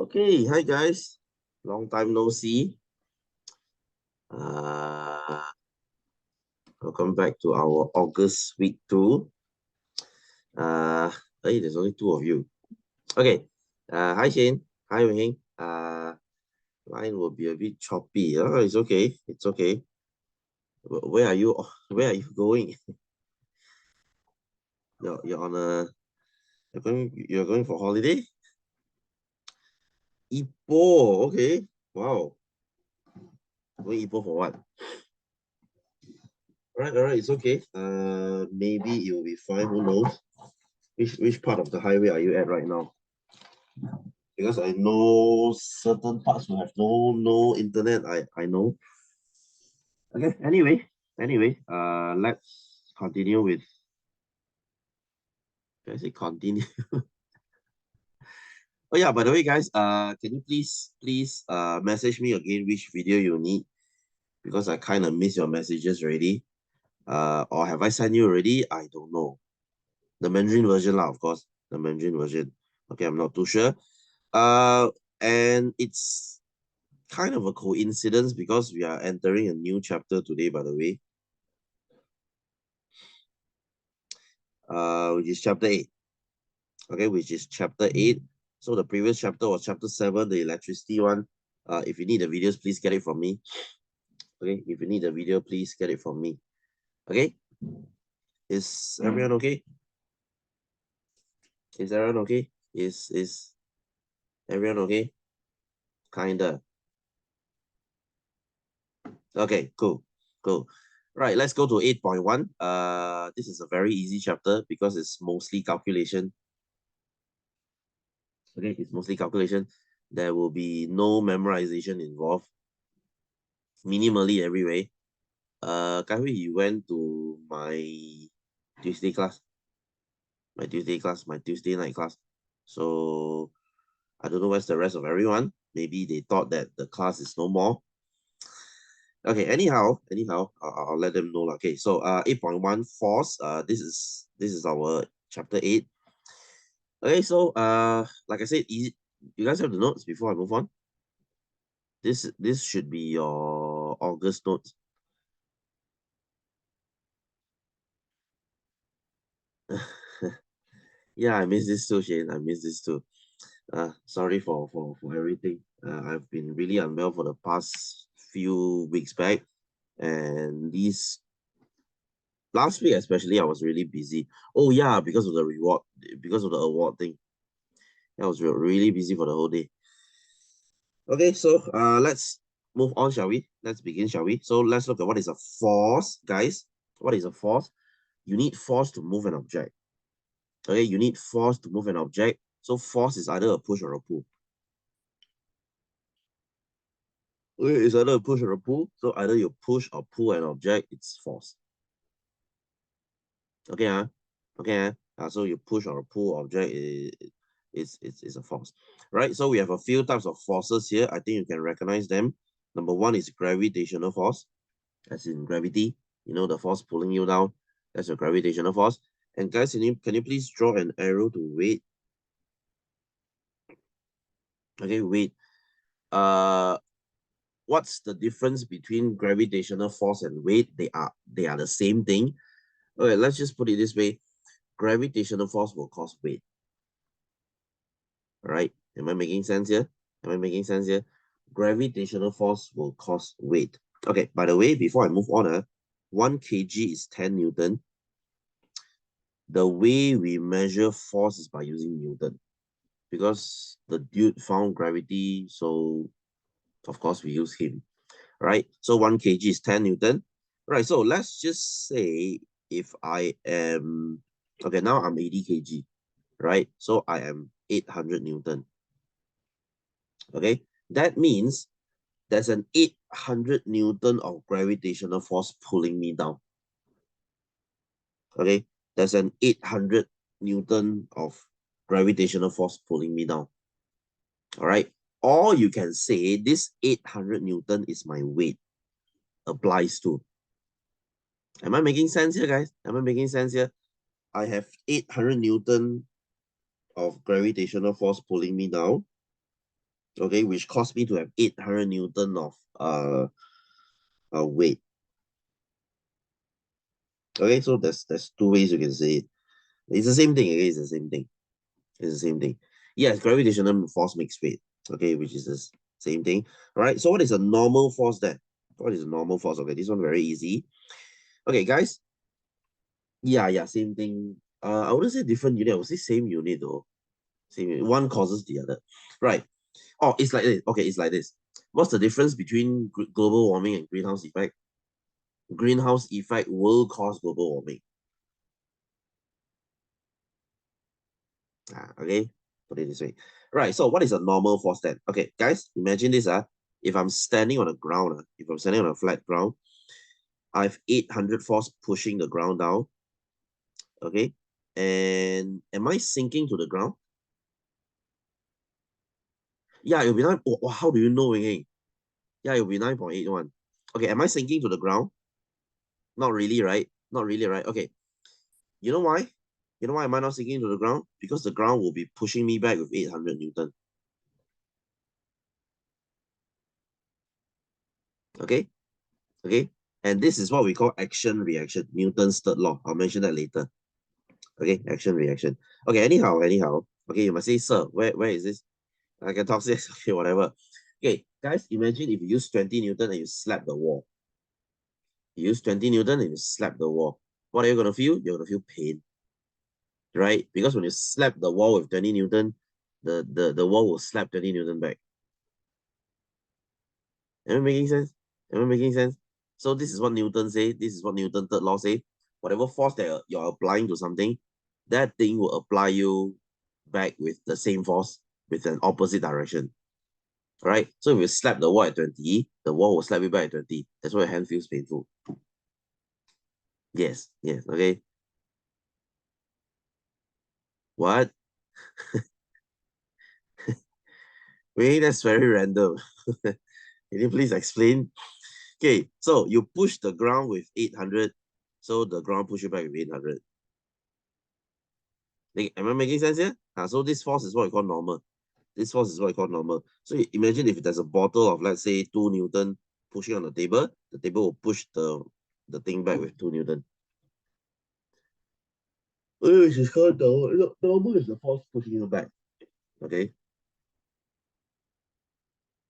Okay, hi guys. Long time no see. Welcome back to our August week 2. Hey, there's only 2 of you. Okay. Hi Shane. Hi Wei. Line will be a bit choppy. It's okay. It's okay. Where are you? Where are you going? You're on a you're going for holiday? Ipoh. Okay. Wow. Going Ipoh for what? All right, it's okay. Maybe it will be fine. Who knows? Which part of the highway are you at right now? Because I know certain parts will have no internet. I know. Okay. Anyway. Let's continue with. Can I say continue? Oh yeah. By the way, guys. Can you please message me again which video you need, because I kind of miss your messages already. Or have I sent you already? I don't know. The Mandarin version lah, of course. The Mandarin version. Okay, I'm not too sure. And it's kind of a coincidence because we are entering a new chapter today, by the way. Which is chapter 8. Okay, which is chapter 8. So the previous chapter was chapter 7, the electricity one. If you need the videos, please get it from me. Okay, if you need the video, please get it from me. Okay, is everyone okay? Is everyone okay? Is everyone okay? Kinda. Okay, cool. Right, let's go to 8.1. This is a very easy chapter because it's mostly calculation. Okay, it's mostly calculation. There will be no memorization involved. Minimally every way. Kai you went to my Tuesday class. My Tuesday night class. So I don't know where's the rest of everyone. Maybe they thought that the class is no more. Okay, anyhow, I'll let them know. Okay, so 8.1 force. This is our chapter 8. Okay, so like I said, easy. You guys have the notes before I move on. This should be your August notes. Yeah, I miss this too, Shane. I miss this too. Sorry for everything. I've been really unwell for the past few weeks back, and these last week especially, I was really busy. Oh yeah, because of the award thing. I was really busy for the whole day. Okay, so let's move on, shall we? Let's begin, shall we? So let's look at what is a force, guys. What is a force? You need force to move an object. Okay, you need force to move an object. So force is either a push or a pull. Okay, it's either a push or a pull. So either you push or pull an object, it's force. Okay, so you push or pull object is a force, right? So we have a few types of forces here. I think you can recognize them. Number one is gravitational force, as in gravity. You know, the force pulling you down. That's a gravitational force. And guys, can you please draw an arrow to weight? Okay, weight. What's the difference between gravitational force and weight? They are the same thing. Okay, let's just put it this way. Gravitational force will cause weight. All right. Am I making sense here? Gravitational force will cause weight. Okay, by the way, before I move on, 1 kg is 10 Newton. The way we measure force is by using Newton, because the dude found gravity, so of course we use him, right? So 1 kg is 10 Newton. Right, so let's just say if I am, okay, now I'm 80 kg, right? So I am 800 Newton. Okay, that means there's an 800 Newton of gravitational force pulling me down. Okay, there's an 800 Newton of gravitational force pulling me down. All right, or you can say this 800 Newton is my weight applies to. Am I making sense here, guys? Am I making sense here? I have 800 Newton of gravitational force pulling me down. okay, which caused me to have 800 Newton of weight. Okay, so there's two ways you can say it. It's the same thing, okay? It's the same thing. It's the same thing. Yes, gravitational force makes weight, okay, which is the same thing. All right, so what is a normal force then? What is a normal force? Okay, this one very easy. Okay, guys. Yeah, same thing. I wouldn't say different unit. I would say same unit though. Same unit. One causes the other. Right. Oh, it's like this. Okay, it's like this. What's the difference between global warming and greenhouse effect? Greenhouse effect will cause global warming. Okay, put it this way. Right, so what is a normal force then? Okay, guys, imagine this. If I'm standing on a ground, if I'm standing on a flat ground, I have 800 force pushing the ground down. Okay, and am I sinking to the ground? Yeah, it'll be 9. Oh, how do you know, Wing? Yeah, it'll be 9.81. Okay, am I sinking to the ground? Not really, right? Not really, right? Okay, you know why? You know why am I not sinking to the ground? Because the ground will be pushing me back with 800 Newton. Okay, okay. And this is what we call action reaction, Newton's third law. I'll mention that later. Okay, action reaction. Okay, anyhow. Okay, you must say, sir, where is this? I can talk this. Okay, whatever. Okay, guys, imagine if you use 20 Newton and you slap the wall. You use 20 Newton and you slap the wall. What are you going to feel? You're going to feel pain, right? Because when you slap the wall with 20 Newton, the wall will slap 20 Newton back. Am I making sense? Am I making sense? So this is what Newton say. This is what Newton's third law say. Whatever force that you're applying to something, that thing will apply you back with the same force with an opposite direction. All right. So if you slap the wall at 20, the wall will slap you back at 20. That's why your hand feels painful. Yes. Okay. What? Wait, that's very random. Can you please explain? Okay, so you push the ground with 800, so the ground push you back with 800. Am I making sense here? So this force is what we call normal. This force is what we call normal. So imagine if there's a bottle of, let's say, 2 Newton pushing on the table will push the thing back with 2 Newton. Which is called normal. Normal is the force pushing you back. Okay.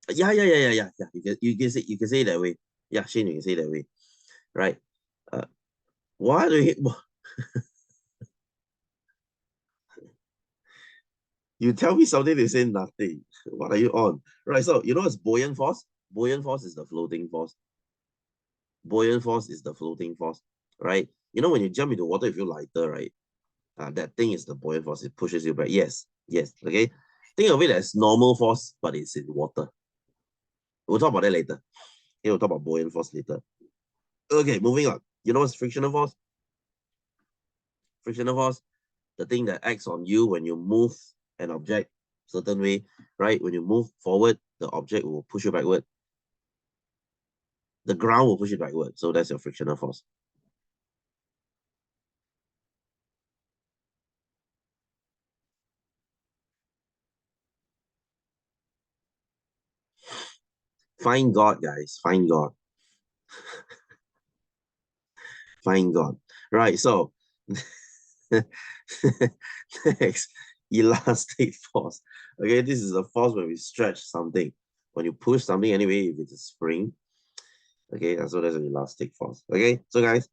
Yeah. You can say it that way. Yeah, Shane, you can say it that way. Right. Uh, why do you you tell me something they say nothing? What are you on? Right. So you know what's buoyant force? Buoyant force is the floating force. Buoyant force is the floating force. Right. You know when you jump into water, you feel lighter, right? That thing is the buoyant force. It pushes you back. Yes. Okay. Think of it as normal force, but it's in water. We'll talk about that later. Okay, we'll talk about buoyant force later. Okay, moving on. You know what's frictional force? Frictional force, the thing that acts on you when you move an object certain way, right? When you move forward, the object will push you backward. The ground will push you backward. So that's your frictional force. Find God, guys. Find God. Find God. Right. So next, elastic force. Okay, this is a force when we stretch something. When you push something anyway, if it's a spring. Okay, so that's an elastic force. Okay, so guys,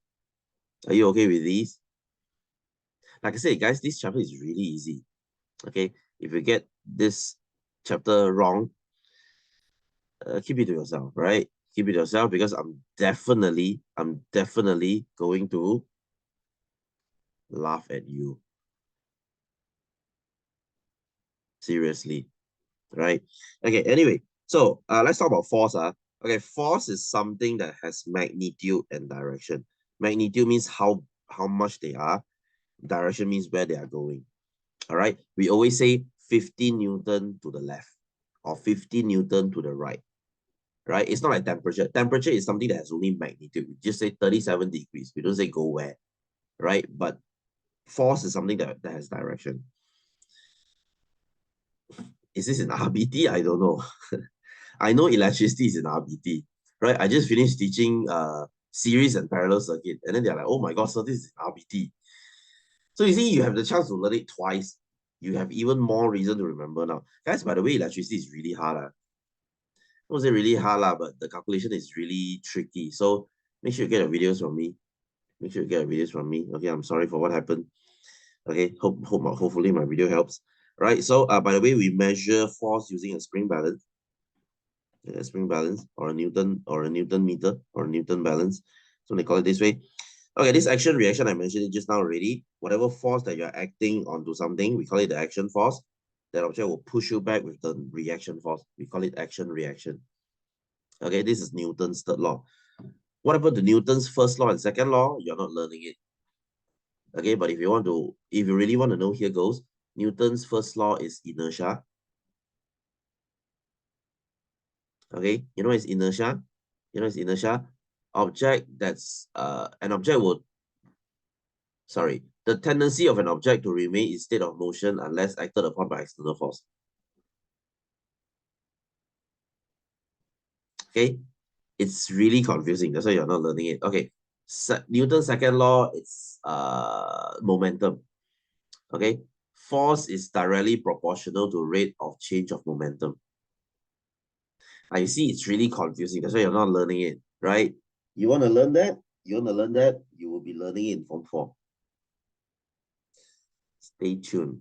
are you okay with these? Like I said, guys, this chapter is really easy. Okay, if you get this chapter wrong, keep it to yourself, right? Keep it to yourself because I'm definitely going to laugh at you. Seriously, right? Okay, anyway, so let's talk about force. Okay, force is something that has magnitude and direction. Magnitude means how much they are. Direction means where they are going. All right. We always say 50 Newton to the left or 50 Newton to the right. Right? It's not like temperature. Temperature is something that has only magnitude. We just say 37 degrees. We don't say go where. Right? But force is something that has direction. Is this in RBT? I don't know. I know electricity is in RBT, right? I just finished teaching series and parallel circuit, and then they're like, oh my god, so this is RBT. So you see, you have the chance to learn it twice. You have even more reason to remember now. Guys, by the way, electricity is really hard. I won't say really hard, but the calculation is really tricky. So make sure you get your videos from me. Make sure you get your videos from me. Okay, I'm sorry for what happened. Okay, hopefully my video helps. Right, so by the way, we measure force using a spring balance. A spring balance or a Newton meter or a Newton balance. So they call it this way. Okay, this action reaction, I mentioned it just now already. Whatever force that you're acting onto something, we call it the action force. That object will push you back with the reaction force. We call it action reaction. Okay, this is Newton's third law. What about the Newton's first law and second law? You're not learning it. Okay, but if you really want to know, here goes. Newton's first law is inertia. Okay, you know what is inertia? You know what is inertia? Object that's an object will the tendency of an object to remain in state of motion unless acted upon by external force. Okay, it's really confusing. That's why you're not learning it. Okay, Newton's second law, it's momentum. Okay, force is directly proportional to rate of change of momentum. You see, it's really confusing. That's why you're not learning it, right? You want to learn that? You want to learn that? You will be learning it in Form 4. Stay tuned,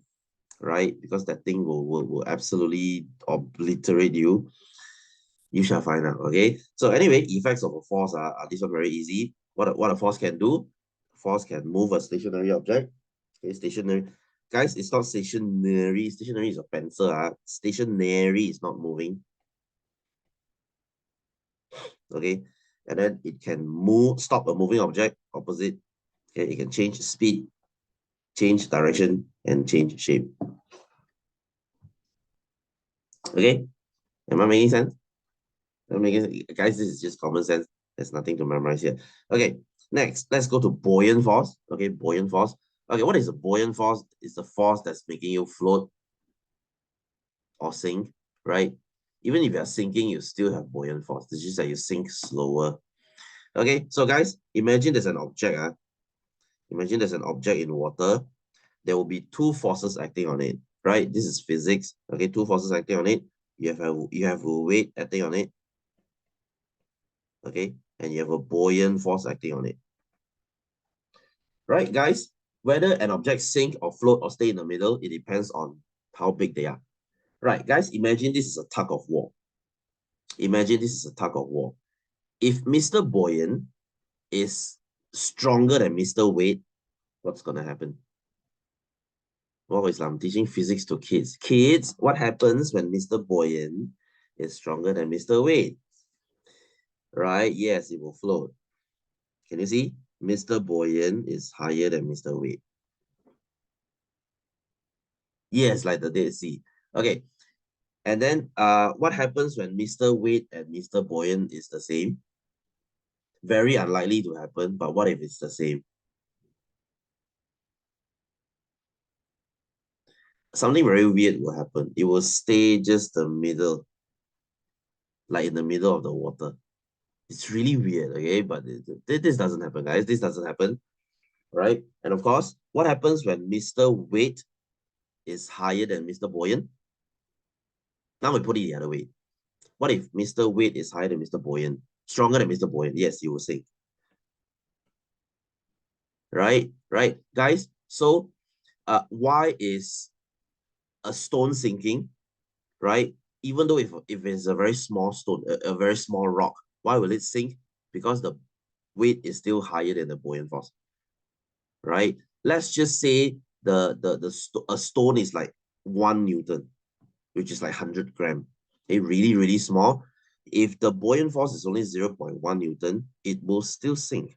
right? Because that thing will absolutely obliterate you. You shall find out, okay? So anyway, effects of a force are this one very easy. What a force can do? Force can move a stationary object. Okay, stationary. Guys, it's not stationary. Stationary is a pencil. Stationary is not moving. Okay, and then it can stop a moving object, opposite. Okay, it can change speed, change direction, and change shape. Okay, am I making sense? Guys, this is just common sense. There's nothing to memorize here. Okay, next, let's go to buoyant force. Okay, buoyant force. Okay, what is a buoyant force? It's the force that's making you float or sink, right? Even if you're sinking, you still have buoyant force. It's just that you sink slower. Okay, so guys, imagine there's an object. Imagine there's an object in water. There will be two forces acting on it, right? This is physics. Okay, two forces acting on it. You have a weight acting on it. Okay, and you have a buoyant force acting on it. Right, guys? Whether an object sink or float or stay in the middle, it depends on how big they are. Right, guys, imagine this is a tug of war. Imagine this is a tug of war. If Mr. Buoyant is stronger than Mr. Weight, what's going to happen? Well, I'm teaching physics to kids. Kids, what happens when Mr. Buoyant is stronger than Mr. Weight? Right? Yes, it will float. Can you see? Mr. Buoyant is higher than Mr. Weight. Yes, like the Dead Sea. Okay. And then what happens when Mr. Weight and Mr. Buoyant is the same? Very unlikely to happen, but what if it's the same? Something very weird will happen. It will stay just the middle, like in the middle of the water. It's really weird, okay? But this doesn't happen, guys. This doesn't happen, right? And of course, what happens when Mr. Weight is higher than Mr. Buoyant? Now we put it the other way. What if Mr. Weight is higher than Mr. Buoyant? Stronger than Mr. Buoyant? Yes, you will sink. Right? Right, guys? So, why is a stone sinking, right? Even though if it's a very small stone, a very small rock, why will it sink? Because the weight is still higher than the buoyant force, right? Let's just say a stone is like 1 Newton, which is like 100 grams. Really, really small. If the buoyant force is only 0.1 Newton, it will still sink.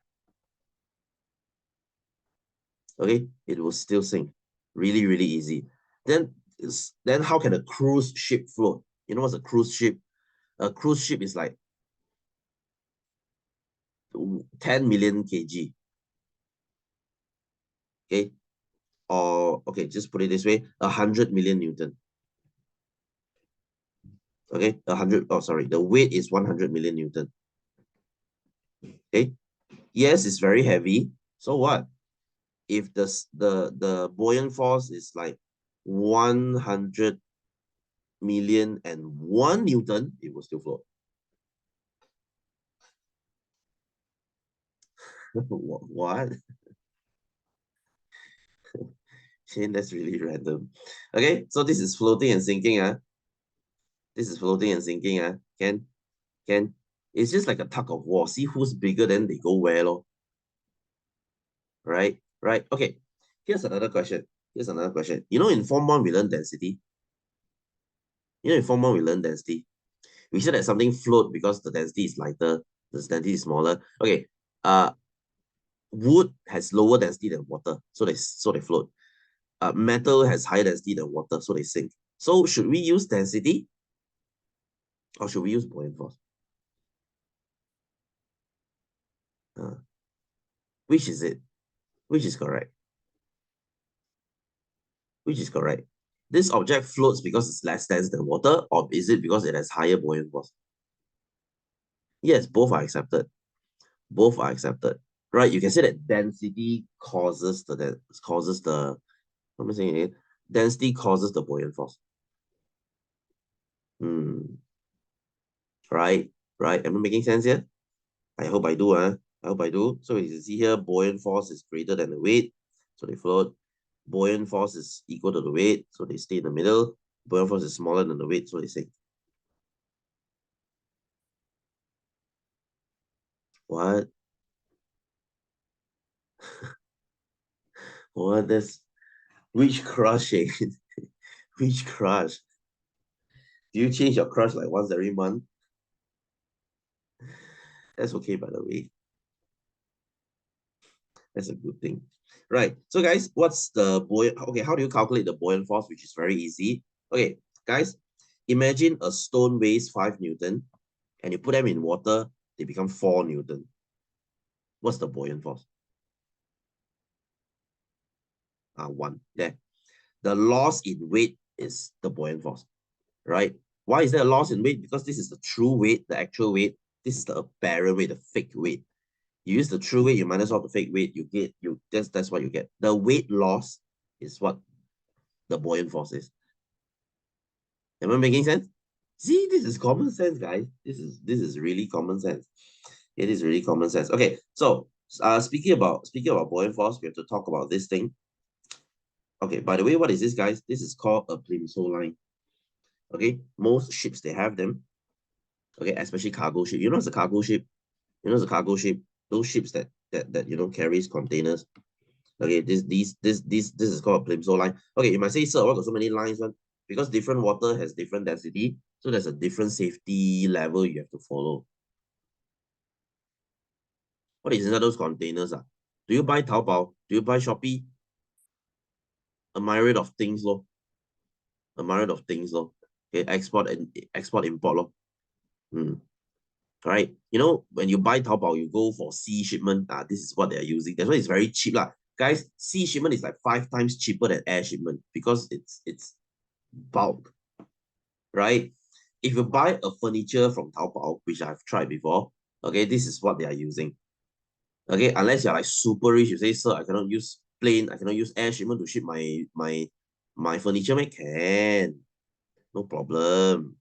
Okay, it will still sink. Really, really easy. Then how can a cruise ship float? You know what's a cruise ship? A cruise ship is like 10 million kg. Okay, or okay, just put it this way: 100 million Newton. Okay, 100, oh, sorry, the weight is 100 million Newton. Okay, yes, it's very heavy. So what? If the buoyant force is like 100 million and 1 Newton, it will still float. What? Shane, that's really random. Okay, so this is floating and sinking. This is floating and sinking. Can. It's just like a tug of war. See who's bigger, then they go where, lor. Right? Right. Okay. Here's another question. Here's another question. You know, in Form 1, we learn density. You know, in Form 1, we learn density. We said that something float because the density is lighter, the density is smaller. Okay. Wood has lower density than water, so they float. Metal has higher density than water, so they sink. So should we use density or should we use buoyant force? Which is it? Which is correct? Which is correct? This object floats because it's less dense than water, or is it because it has higher buoyant force? Yes, both are accepted. Both are accepted. Right? You can say that density causes the what am I saying again? Density causes the buoyant force. Right? Right? Am I making sense here? I hope I do, I hope I do. So you see here, buoyant force is greater than the weight, so they float. Buoyant force is equal to the weight, so they stay in the middle. Buoyant force is smaller than the weight, so they sink. What? What? That's which crush, eh? Which crush? Do you change your crush like once every month? That's okay, by the way. That's a good thing. Right. So guys, what's the buoyant? Okay, how do you calculate the buoyant force? Which is very easy. Okay, guys, imagine a stone weighs 5 Newton and you put them in water, they become 4 Newton. What's the buoyant force? 1. There. The loss in weight is the buoyant force, right? Why is there a loss in weight? Because this is the true weight, the actual weight. This is the apparent weight, the fake weight. You use the true weight, you minus off the fake weight, that's what you get. The weight loss is what the buoyant force is. Am I making sense? See, this is common sense, guys. This is really common sense. It is really common sense. Okay, so speaking about buoyant force, we have to talk about this thing. Okay, by the way, what is this, guys? This is called a plimsoll line. Okay, most ships they have them. Okay, especially cargo ship. You know, it's a cargo ship. You know, it's a cargo ship. Those ships that carries containers. Okay, this is called a plimsoll line. Okay, you might say, sir, why got so many lines? One because different water has different density, so there's a different safety level you have to follow. What is inside those containers? Do you buy Taobao? Do you buy Shopee? A myriad of things, lor. A myriad of things, lor. Okay, export import, lor. Right? You know, when you buy Taobao, you go for sea shipment. This is what they're using. That's why it's very cheap, lah. Guys, sea shipment is like 5 times cheaper than air shipment because it's bulk, right? If you buy a furniture from Taobao, which I've tried before, okay, this is what they are using. Okay, unless you're like super rich, you say, sir, I cannot use plane, I cannot use air shipment to ship my furniture, man. Can. No problem.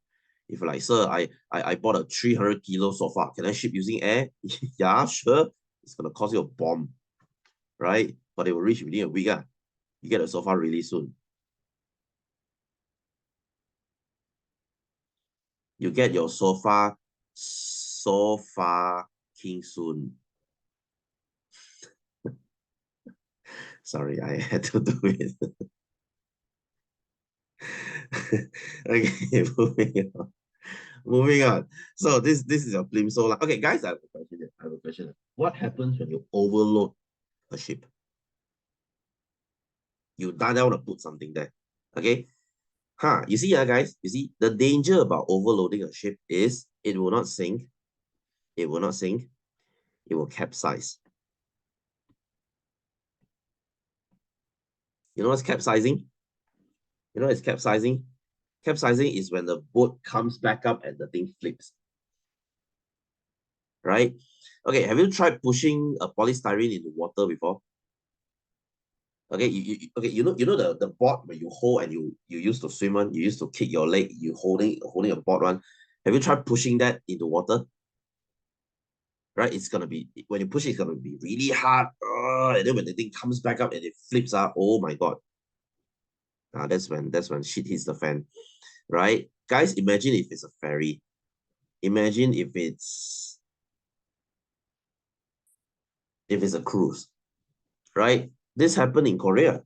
If you're like, sir, I bought a 300 kilo sofa. Can I ship using air? Yeah, sure. It's gonna cost you a bomb, right? But it will reach within a week. You get a sofa really soon. You get your sofa king soon. Sorry, I had to do it. Okay, moving on. Moving on. So this is your plimsoll line. Okay, guys, I have a question. I have a question. What happens when you overload a ship? You die down to put something there. Okay. You see, guys, you see, the danger about overloading a ship is it will not sink. It will not sink. It will capsize. You know what's capsizing? You know what's capsizing? Capsizing is when the boat comes back up and the thing flips, right? Okay, have you tried pushing a polystyrene into water before? Okay, okay, the board where you hold and you used to swim on, you used to kick your leg, you holding a board one. Have you tried pushing that into water? Right, it's gonna be when you push it, it's gonna be really hard. And then when the thing comes back up and it flips out, oh my god. That's when shit hits the fan. Right? Guys, imagine if it's a ferry. Imagine if it's a cruise, right? This happened in Korea.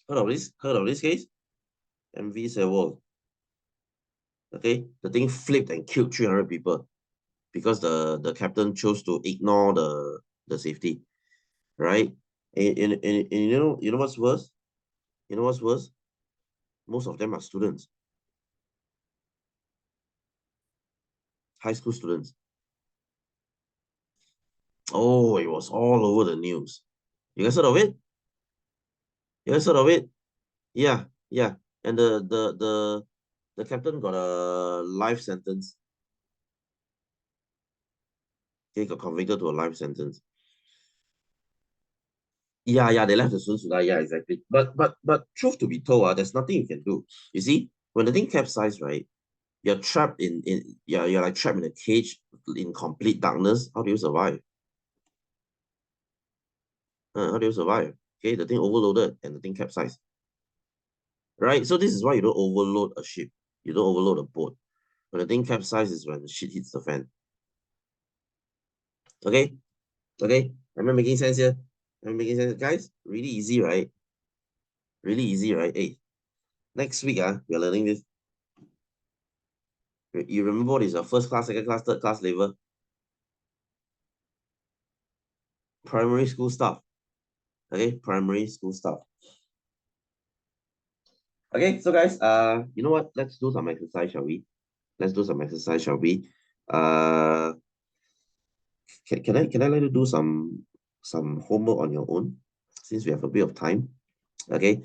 Heard of this? Heard of this case? MV Sewol. Okay, the thing flipped and killed 300 people because the captain chose to ignore the safety, right? And you know what's worse? You know what's worse? Most of them are students, high school students. Oh, it was all over the news. You guys heard of it? You guys heard of it? Yeah, yeah. And the captain got a life sentence. He got convicted to a life sentence. Yeah, yeah, they left the students to die. Yeah, exactly. But truth to be told, there's nothing you can do. You see, when the thing capsized, right? You're trapped you're like trapped in a cage in complete darkness. How do you survive? How do you survive? Okay, the thing overloaded and the thing capsized. Right? So this is why you don't overload a ship. You don't overload a boat. When the thing capsizes when the shit hits the fan. Okay? Okay? Am I making sense here? Am I making sense? Guys, really easy, right? Really easy, right? Hey, next week, we're learning this. You remember what is your first class, second class, third class level? Primary school stuff. Okay? Primary school stuff. Okay, so guys, you know what? Let's do some exercise, shall we? Let's do some exercise, shall we? Uh, can I let you do some homework on your own since we have a bit of time? Okay.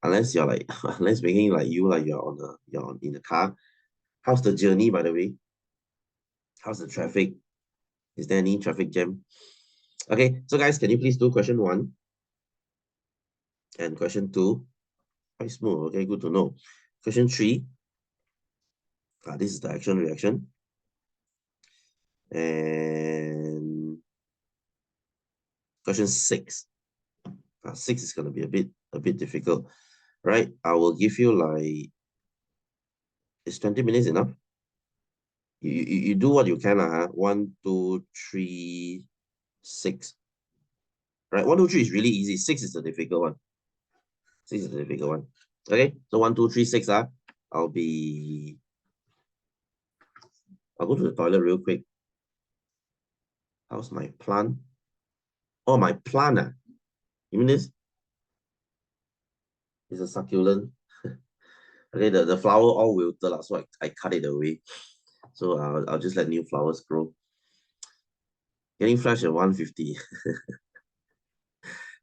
Unless you're like unless making like you're in the car. How's the journey, by the way? How's the traffic? Is there any traffic jam? Okay, so guys, can you please do question one and question two? Quite smooth. Okay, good to know. Question three. This is the action reaction. And question six. Six is gonna be a bit difficult, right? I will give you like, is 20 minutes enough? You do what you can, huh? 1, 2, 3, 6. Right? 1, 2, 3 is really easy. 6 is the difficult one. 6 is the difficult one. Okay, so 1, 2, 3, 6. I'll be. I'll go to the toilet real quick. How's my plant? Oh, my plant. You mean this? It's a succulent. Okay, the flower all wilted, so I cut it away. So I'll just let new flowers grow. Getting flash at 150.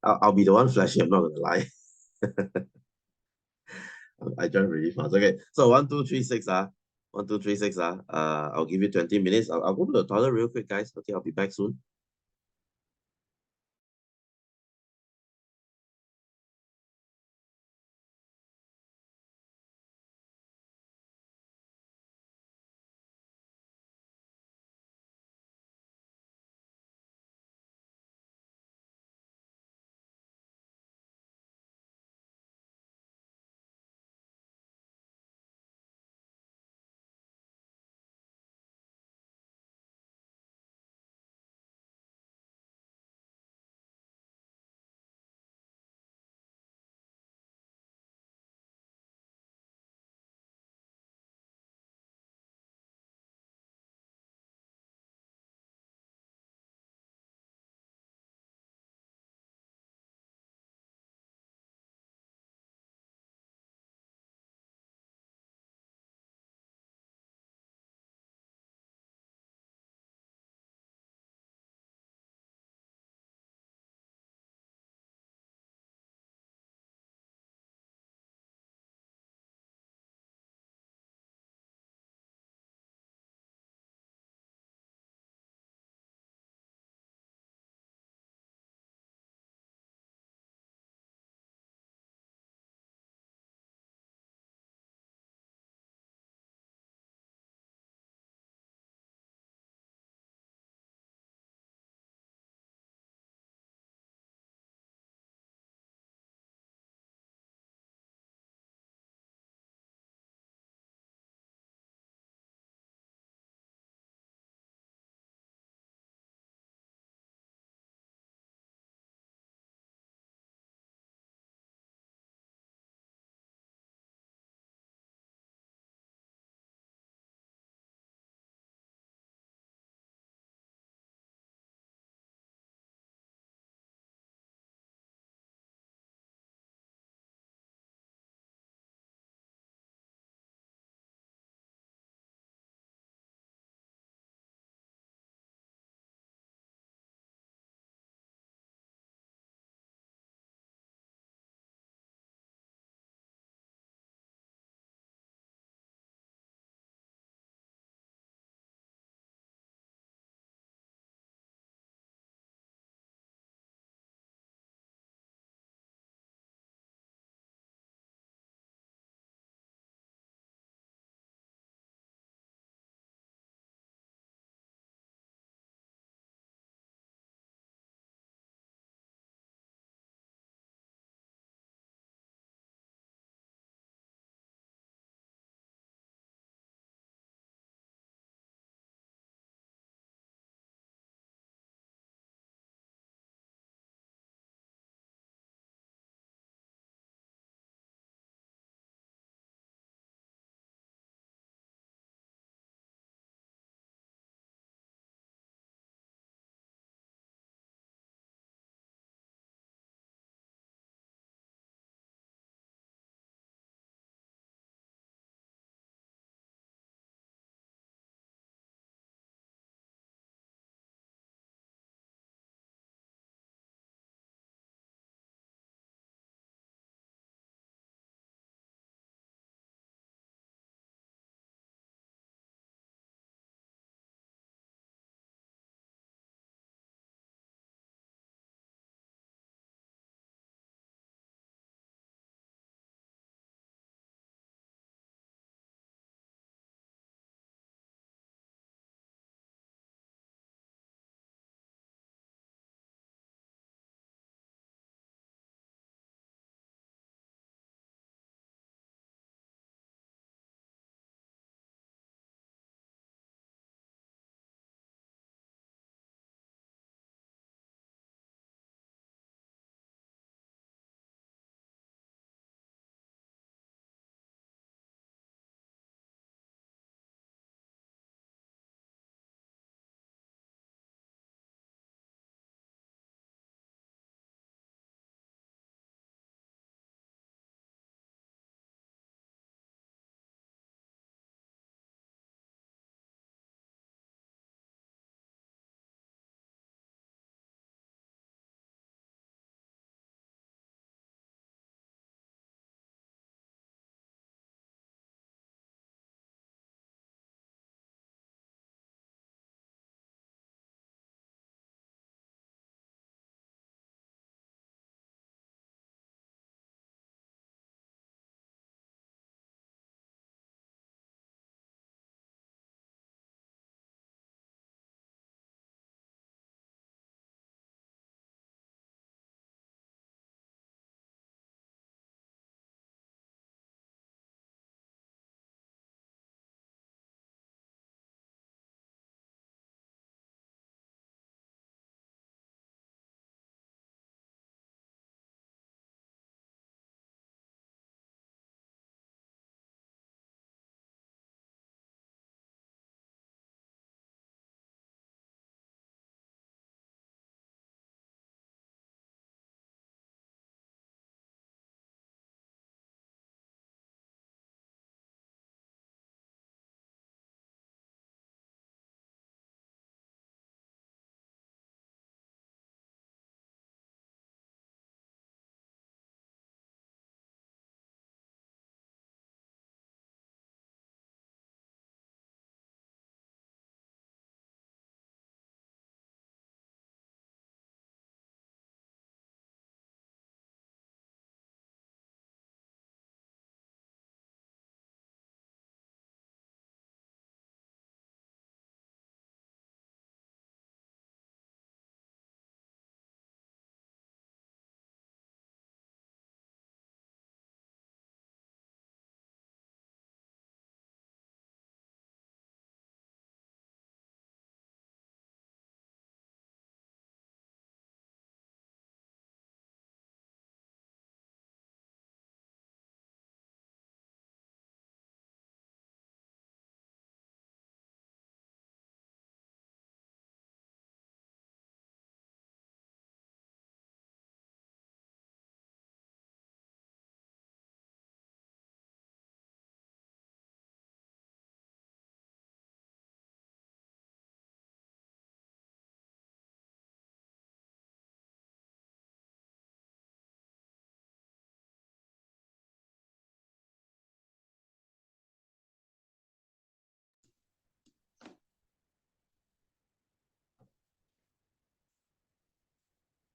I'll be the one flashing, I'm not gonna lie. I joined really fast. Okay, so 1, 2, 3, 6. 1, 2, 3, 6. I'll give you 20 minutes. I'll go to the toilet real quick, guys. Okay, I'll be back soon.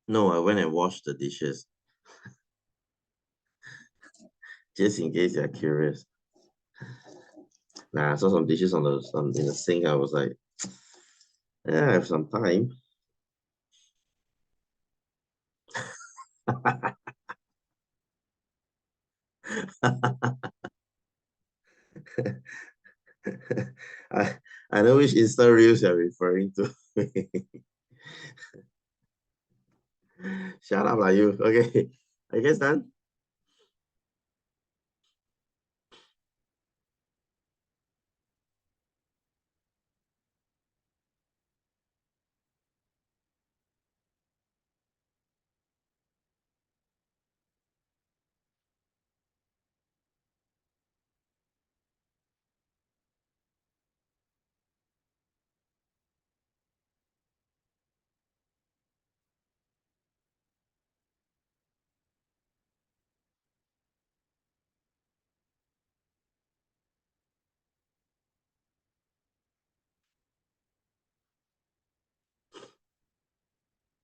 No, I went and washed the dishes just in case you're curious. Nah, I saw some dishes in the sink. I was like, yeah, I have some time. I I know which Insta reels you're referring to. Shut up, like you. Okay, I guess done.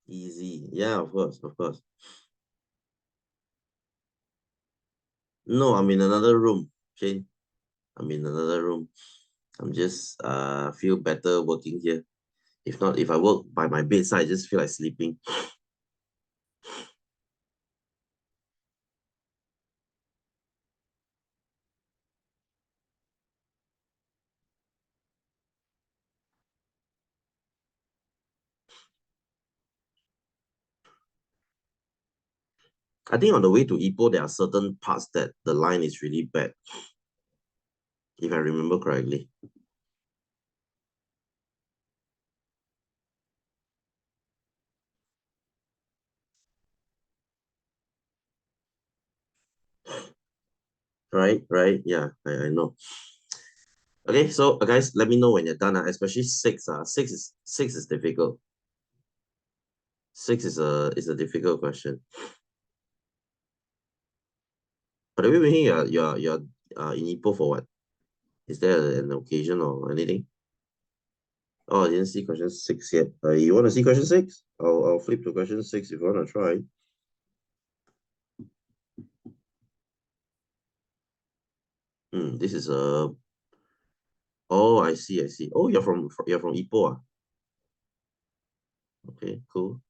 Easy. Yeah, of course, of course. No, I'm in another room, Shane. I'm in another room. I'm just feel better working here. If not, if I work by my bedside, I just feel like sleeping. I think on the way to Ipoh, there are certain parts that the line is really bad, if I remember correctly. Right, right. Yeah, I know. Okay, so guys, let me know when you're done. Especially six. Six is difficult. Six is a difficult question. But the way we you're in Ipoh for what? Is there an occasion or anything? Oh, I didn't see question six yet. You want to see question six? I'll flip to question six if you want to try. This is a. Oh, I see, I see. Oh, you're from Ipoh. Ah? Okay, cool.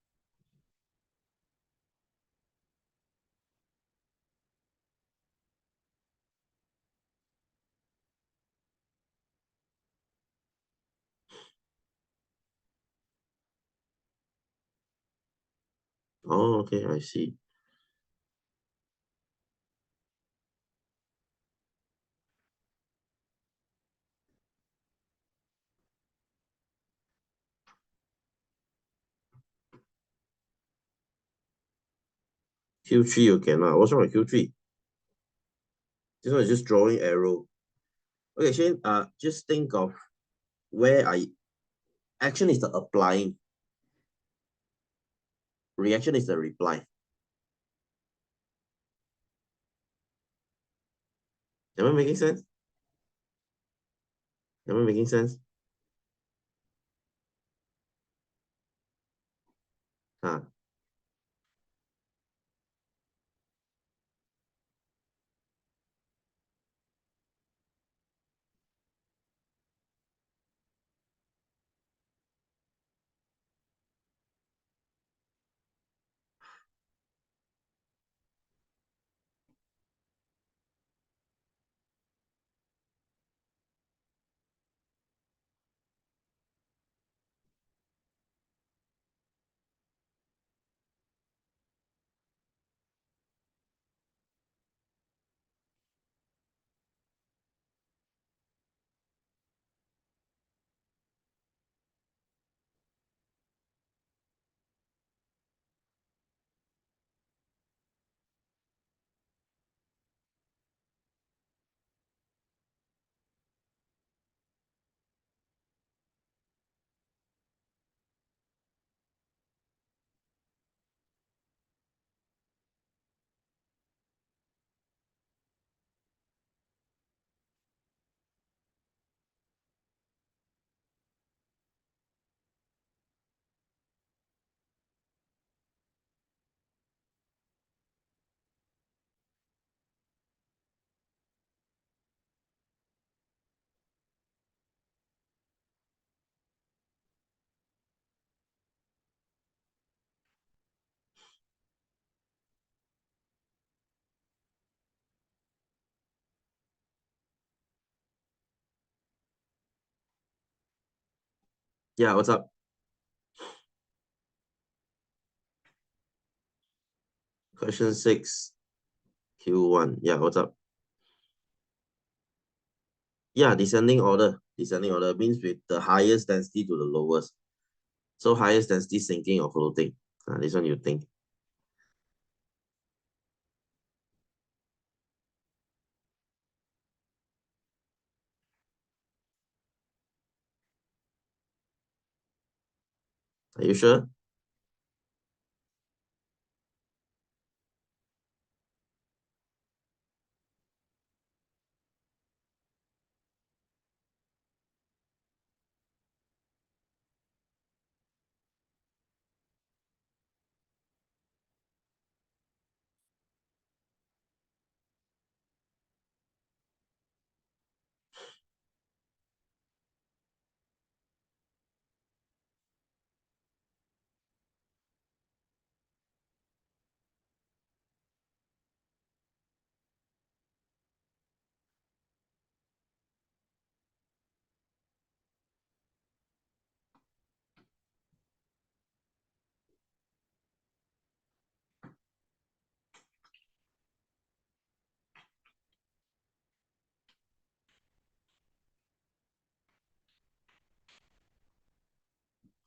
Oh, okay, I see. Q3 you cannot. What's wrong with Q3? This one is just drawing arrow. Okay, Shane. Just think of where I action is the applying, reaction is the reply. Am I making sense? Am I making sense? Huh. Yeah, what's up? Question 6, Q1. Yeah, what's up? Yeah, descending order. Descending order means with the highest density to the lowest. So highest density sinking or floating. This one you think. Are you sure?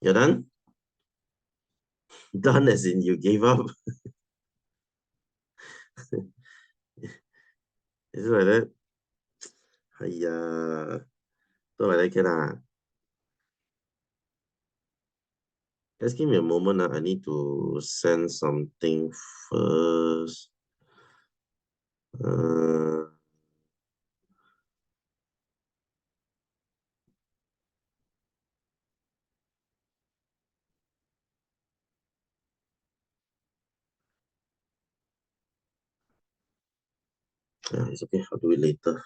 You're done? Done as in you gave up. Is it like that? Hiya. Don't like that can Just give me a moment. I need to send something first. Uh, yeah, it's okay. I'll do it later.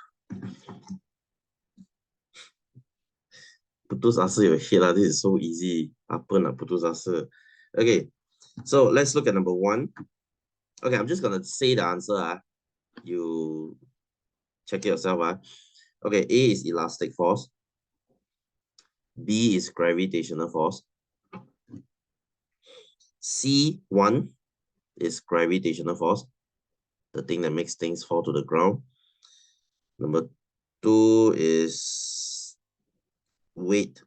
Putus asa your head lah. This is so easy. Apa nak putus asa? Okay, so let's look at number 1. Okay, I'm just gonna say the answer. You check it yourself. Okay, A is elastic force. B is gravitational force. C1 is gravitational force, the thing that makes things fall to the ground. Number 2 is weight,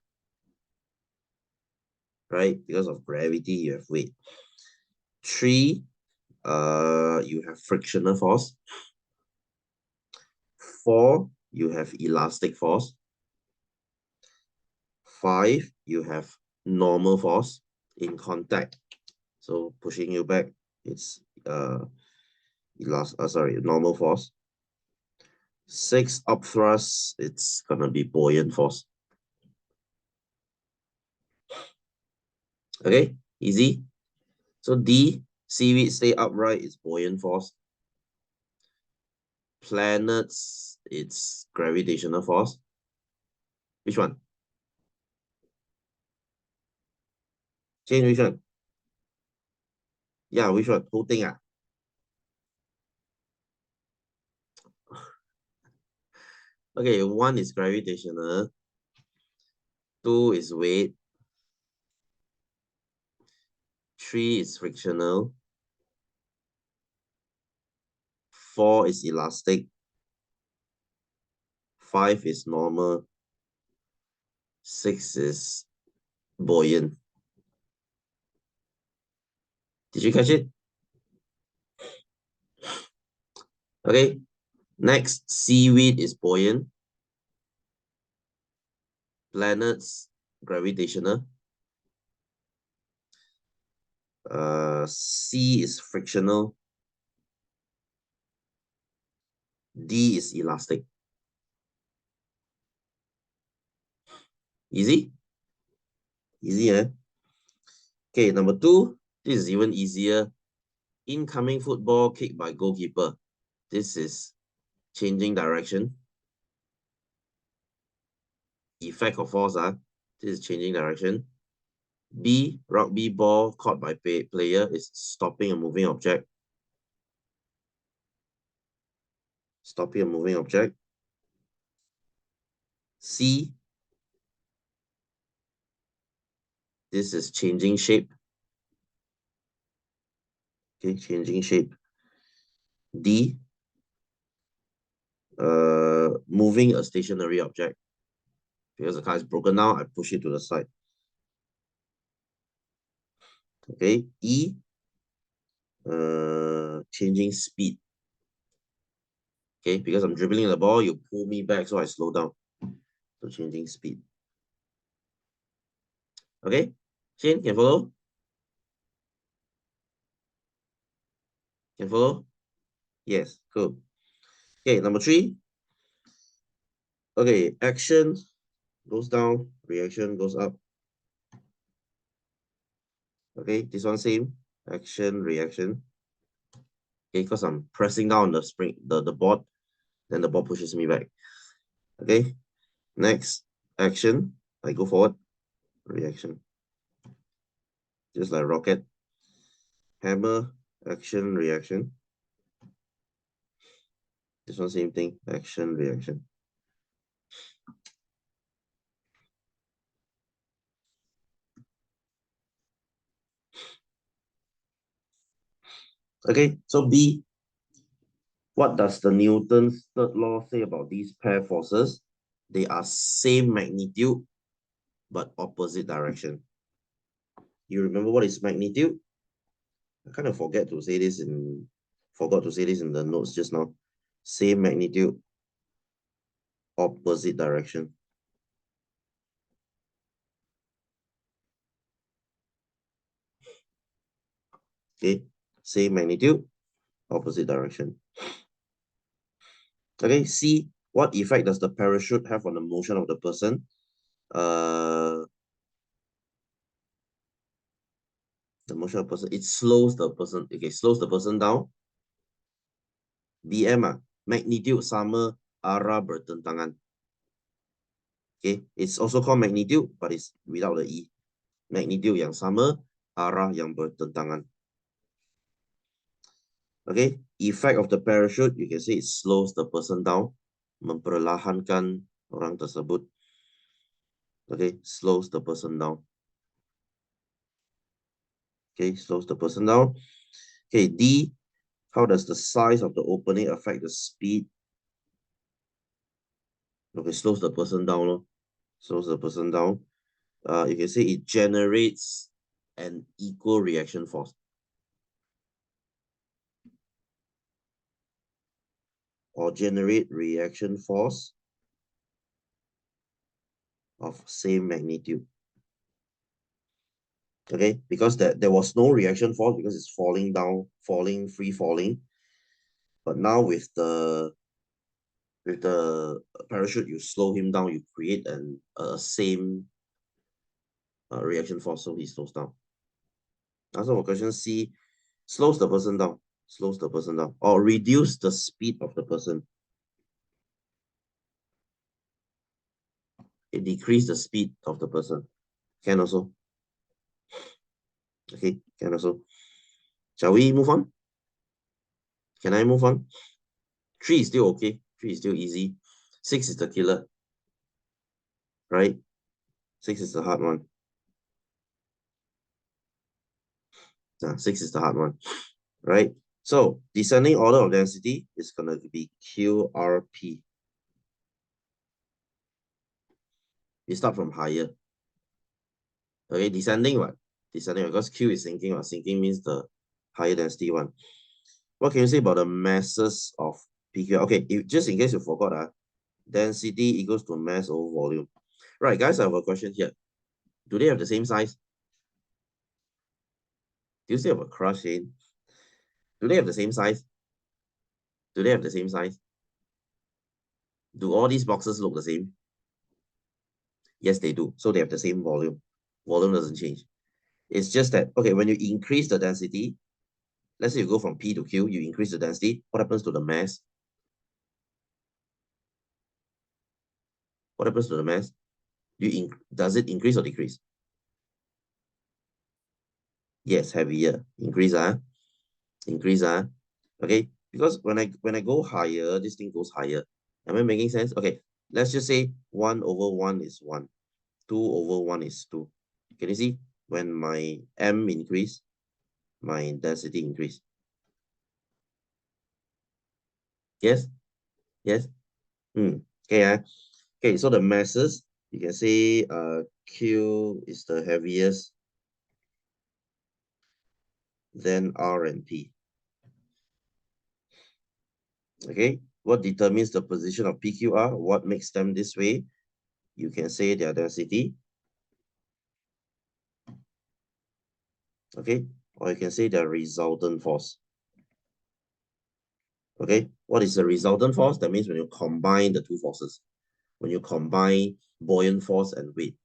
right? Because of gravity, you have weight. 3, you have frictional force. 4, you have elastic force. 5, you have normal force in contact. So pushing you back, it's normal force. 6, up thrust, it's gonna be buoyant force. Okay, easy. So D, seaweed stay upright, it's buoyant force. Planets, it's gravitational force. Which one? Change which one? Yeah, which one? Whole thing. Okay, 1 is gravitational. 2 is weight. 3 is frictional. 4 is elastic. 5 is normal. 6 is buoyant. Did you catch it? Okay. Next, seaweed is buoyant. Planets, gravitational. C is frictional. D is elastic. Easy? Easy, eh? Okay, number 2. This is even easier. Incoming football kicked by goalkeeper. This is changing direction. Effect of force. This is changing direction. B, rugby ball caught by player is stopping a moving object. Stopping a moving object. C, This is changing shape. Okay, changing shape. D, moving a stationary object. Because the car is broken now, I push it to the side. Okay, E, changing speed. Okay, because I'm dribbling the ball, you pull me back, so I slow down. So changing speed. Okay, Shane, can follow? Can follow? Yes, cool. Okay, number 3. Okay, action goes down, reaction goes up. Okay, this one same. Action, reaction. Okay, because I'm pressing down the spring, the board, then the board pushes me back. Okay, next, action. I go forward, reaction. Just like rocket. Hammer, action, reaction. This one same thing, action, reaction. Okay, so B, what does the Newton's third law say about these pair forces? They are same magnitude, but opposite direction. You remember what is magnitude? I kind of forgot to say this in the notes just now. Same magnitude, opposite direction. Okay, same magnitude, opposite direction. Okay, C, what effect does the parachute have on the motion of the person? The motion of the person, it slows the person. Okay, slows the person down. BM, magnitude sama arah bertentangan. Okay, it's also called magnitude, but it's without the E. Magnitude yang sama, arah yang bertentangan. Okay, effect of the parachute, you can say it slows the person down, memperlahankan orang tersebut. Okay, slows the person down. Okay, slows the person down. Okay, D, how does the size of the opening affect the speed? Okay, slows the person down. Slows the person down. You can say it generates an equal reaction force. Or generate reaction force of same magnitude. Okay, because there was no reaction force because it's falling down, free falling. But now with the parachute, you slow him down, you create a same reaction force, so he slows down. Answer for question C, slows the person down, or reduce the speed of the person. It decrease the speed of the person. Can also. Okay, can also. Shall we move on? Can I move on? 3 is still okay. 3 is still easy. 6 is the killer. Right? 6 is the hard one. 6 is the hard one. Right? So descending order of density is going to be QRP. We start from higher. Okay, descending what? Descending because Q is sinking. What sinking means the higher density one. What can you say about the masses of PQ? Okay, just in case you forgot, density equals to mass over volume. Right, guys, I have a question here. Do they have the same size? Do you still have a crush, Shane? Do they have the same size? Do they have the same size? Do all these boxes look the same? Yes, they do. So they have the same volume. Volume doesn't change. It's just that, okay, when you increase the density, let's say you go from P to Q, you increase the density. What happens to the mass? What happens to the mass? Does it increase or decrease? Yes, heavier. Increase, increase, okay. Because when I go higher, this thing goes higher. Am I making sense? Okay, let's just say 1 over 1 is 1. 2 over 1 is 2. Can you see? when my M increase, my density increase. Yes? Yes? Okay, okay, so the masses, you can say Q is the heaviest, then R and P. Okay, what determines the position of PQR? What makes them this way? You can say their density. Okay, or you can say their resultant force. Okay, what is the resultant force? That means when you combine the two forces, when you combine buoyant force and weight.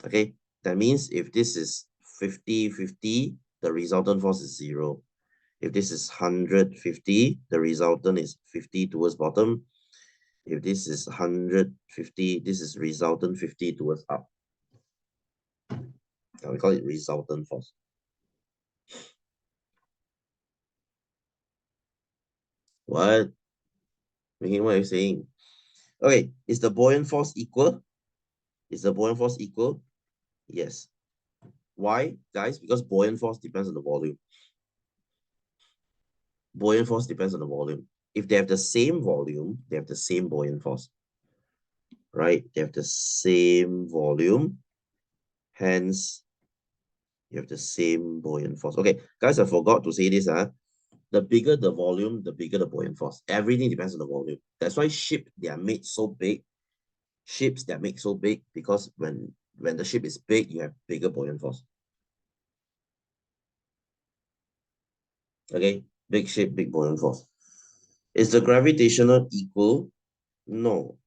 Okay, that means if this is 50-50, the resultant force is 0. If this is 150, the resultant is 50 towards bottom. If this is 150, this is resultant 50 towards up. Now we call it resultant force. What? What are you saying? Okay, is the buoyant force equal? Is the buoyant force equal? Yes. Why, guys? Because buoyant force depends on the volume. Buoyant force depends on the volume. If they have the same volume, they have the same buoyant force. Right? They have the same volume. Hence, you have the same buoyant force. Okay, guys, I forgot to say this. The bigger the volume, the bigger the buoyant force. Everything depends on the volume. That's why ship, they are made so big. Ships, they are made so big because when the ship is big, you have bigger buoyant force. Okay, big ship, big buoyant force. Is the gravitational equal? No.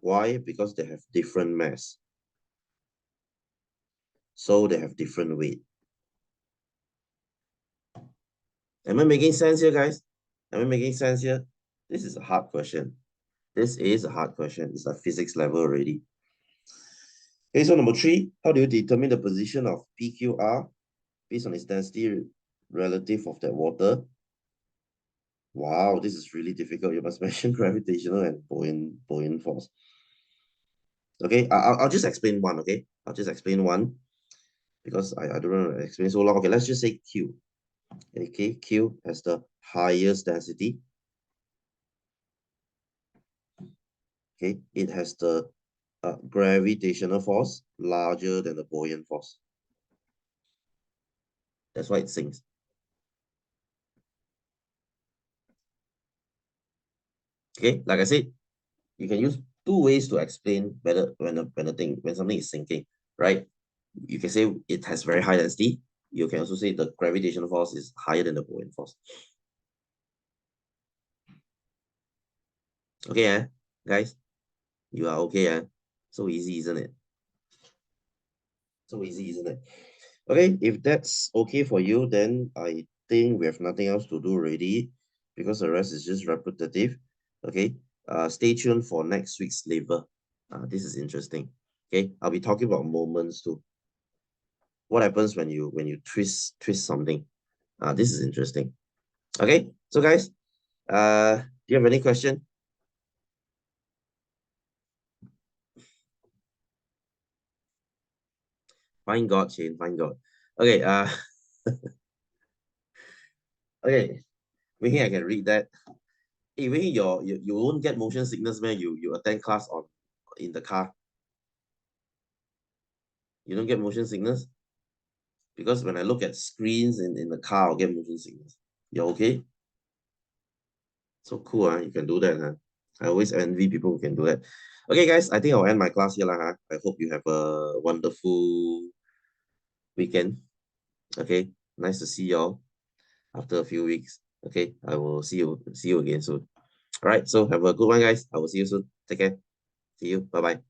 Why? Because they have different mass. So they have different weight. Am I making sense here, guys? Am I making sense here? This is a hard question. This is a hard question. It's a physics level already. Okay, so number 3, how do you determine the position of PQR based on its density relative of that water? Wow, this is really difficult. You must mention gravitational and buoyant force. Okay, I'll just explain one, okay? I'll just explain one because I don't want to explain so long. Okay, let's just say Q. Okay, Q has the highest density. Okay, it has the gravitational force larger than the buoyant force. That's why it sinks. Okay, like I said, you can use two ways to explain whether when something is sinking, right? You can say it has very high density. You can also say the gravitational force is higher than the buoyant force. Okay, guys, you are okay, so easy, isn't it? So easy, isn't it? Okay, if that's okay for you, then I think we have nothing else to do already because the rest is just repetitive. Okay, stay tuned for next week's labor. This is interesting. Okay, I'll be talking about moments too. What happens when you twist something? This is interesting. Okay, so guys, do you have any question? Find God, Shane, find God. Okay, okay, maybe I can read that. Hey, maybe you won't get motion sickness, man. You attend class in the car. You don't get motion sickness? Because when I look at screens in the car, I'll get motion sickness. You okay? So cool, you can do that, huh? I always envy people who can do that. Okay, guys, I think I'll end my class here, huh? I hope you have a wonderful weekend. Okay, nice to see y'all after a few weeks. Okay, I will see you again soon. All right, so have a good one, guys. I will see you soon. Take care. See you. Bye-bye.